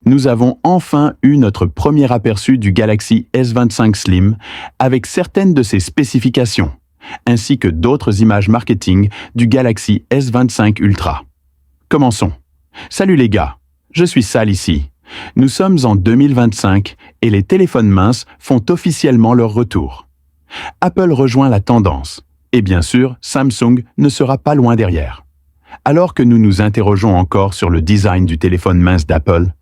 nous avons enfin eu notre premier aperçu du Galaxy S25 Slim avec certaines de ses spécifications, ainsi que d'autres images marketing du Galaxy S25 Ultra. Commençons. Salut les gars, je suis Sal ici. Nous sommes en 2025 et les téléphones minces font officiellement leur retour. Apple rejoint la tendance et bien sûr, Samsung ne sera pas loin derrière. Alors que nous nous interrogeons encore sur le design du téléphone mince d'Apple,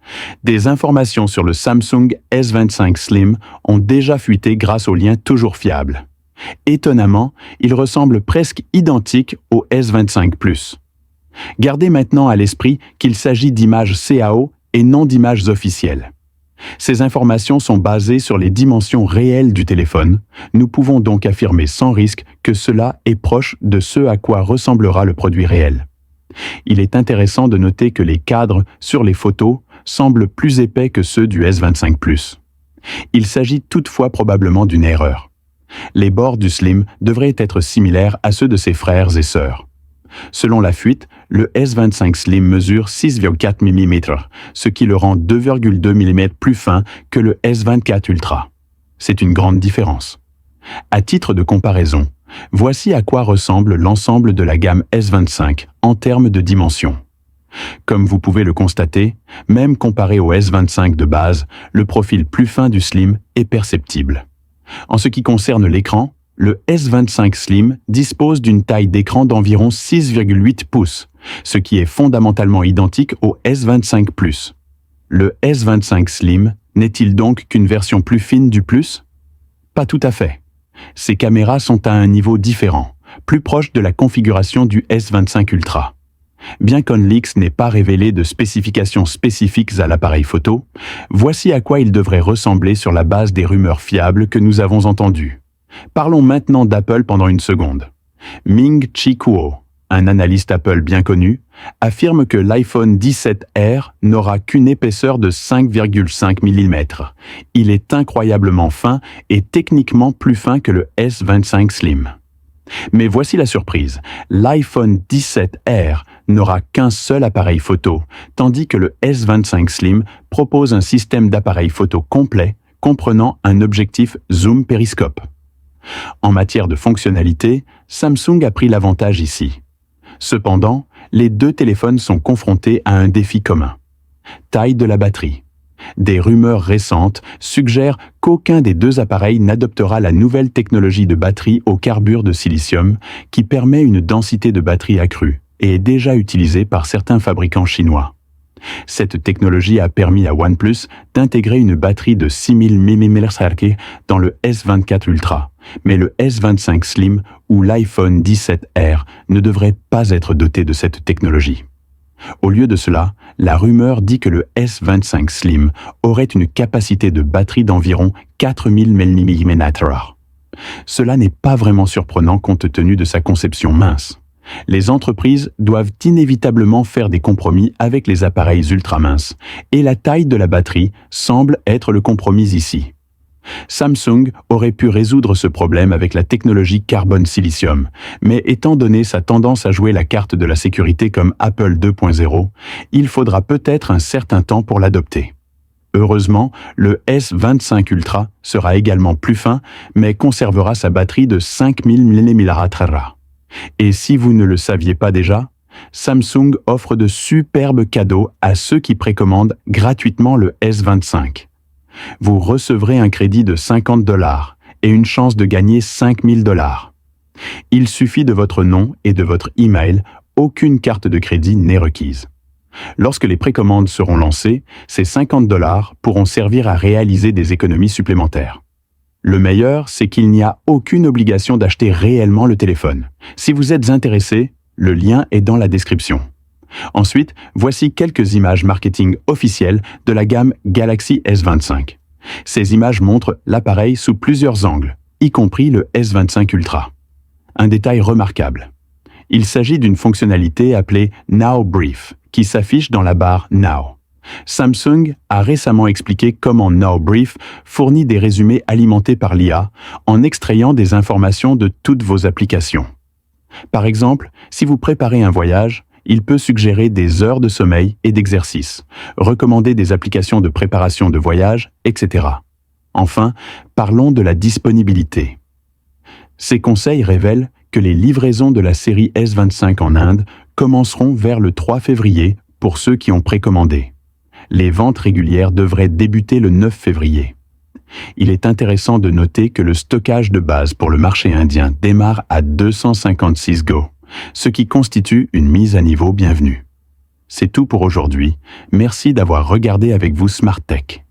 des informations sur le Samsung S25 Slim ont déjà fuité grâce aux liens toujours fiables. Étonnamment, il ressemble presque identique au S25 Plus. Gardez maintenant à l'esprit qu'il s'agit d'images CAO et non d'images officielles. Ces informations sont basées sur les dimensions réelles du téléphone. Nous pouvons donc affirmer sans risque que cela est proche de ce à quoi ressemblera le produit réel. Il est intéressant de noter que les cadres sur les photos semblent plus épais que ceux du S25 Plus. Il s'agit toutefois probablement d'une erreur. Les bords du Slim devraient être similaires à ceux de ses frères et sœurs. Selon la fuite, le S25 Slim mesure 6,4 mm, ce qui le rend 2,2 mm plus fin que le S24 Ultra. C'est une grande différence. À titre de comparaison, voici à quoi ressemble l'ensemble de la gamme S25 en termes de dimensions. Comme vous pouvez le constater, même comparé au S25 de base, le profil plus fin du Slim est perceptible. En ce qui concerne l'écran, le S25 Slim dispose d'une taille d'écran d'environ 6,8 pouces, ce qui est fondamentalement identique au S25 Plus. Le S25 Slim n'est-il donc qu'une version plus fine du Plus? Pas tout à fait. Ses caméras sont à un niveau différent, plus proche de la configuration du S25 Ultra. Bien qu'OnLeaks n'ait pas révélé de spécifications spécifiques à l'appareil photo, voici à quoi il devrait ressembler sur la base des rumeurs fiables que nous avons entendues. Parlons maintenant d'Apple pendant une seconde. Ming-Chi Kuo, un analyste Apple bien connu, affirme que l'iPhone 17R n'aura qu'une épaisseur de 5,5 mm. Il est incroyablement fin et techniquement plus fin que le S25 Slim. Mais voici la surprise, l'iPhone 17R n'aura qu'un seul appareil photo, tandis que le S25 Slim propose un système d'appareil photo complet comprenant un objectif zoom périscope. En matière de fonctionnalité, Samsung a pris l'avantage ici. Cependant, les deux téléphones sont confrontés à un défi commun. Taille de la batterie. Des rumeurs récentes suggèrent qu'aucun des deux appareils n'adoptera la nouvelle technologie de batterie au carbure de silicium qui permet une densité de batterie accrue et est déjà utilisée par certains fabricants chinois. Cette technologie a permis à OnePlus d'intégrer une batterie de 6000 mAh dans le S24 Ultra, mais le S25 Slim ou l'iPhone 17R ne devraient pas être dotés de cette technologie. Au lieu de cela, la rumeur dit que le S25 Slim aurait une capacité de batterie d'environ 4000 mAh. Cela n'est pas vraiment surprenant compte tenu de sa conception mince. Les entreprises doivent inévitablement faire des compromis avec les appareils ultra minces, et la taille de la batterie semble être le compromis ici. Samsung aurait pu résoudre ce problème avec la technologie carbone-silicium, mais étant donné sa tendance à jouer la carte de la sécurité comme Apple 2.0, il faudra peut-être un certain temps pour l'adopter. Heureusement, le S25 Ultra sera également plus fin, mais conservera sa batterie de 5000 mAh. Et si vous ne le saviez pas déjà, Samsung offre de superbes cadeaux à ceux qui précommandent gratuitement le S25. Vous recevrez un crédit de $50 et une chance de gagner $5000. Il suffit de votre nom et de votre email, aucune carte de crédit n'est requise. Lorsque les précommandes seront lancées, ces $50 pourront servir à réaliser des économies supplémentaires. Le meilleur, c'est qu'il n'y a aucune obligation d'acheter réellement le téléphone. Si vous êtes intéressé, le lien est dans la description. Ensuite, voici quelques images marketing officielles de la gamme Galaxy S25. Ces images montrent l'appareil sous plusieurs angles, y compris le S25 Ultra. Un détail remarquable. Il s'agit d'une fonctionnalité appelée Now Brief, qui s'affiche dans la barre Now. Samsung a récemment expliqué comment Now Brief fournit des résumés alimentés par l'IA en extrayant des informations de toutes vos applications. Par exemple, si vous préparez un voyage, Il peut suggérer des heures de sommeil et d'exercice, recommander des applications de préparation de voyage, etc. Enfin, parlons de la disponibilité. Ces conseils révèlent que les livraisons de la série S25 en Inde commenceront vers le 3 février pour ceux qui ont précommandé. Les ventes régulières devraient débuter le 9 février. Il est intéressant de noter que le stockage de base pour le marché indien démarre à 256 Go, ce qui constitue une mise à niveau bienvenue. C'est tout pour aujourd'hui. Merci d'avoir regardé avec vous Smart Tech.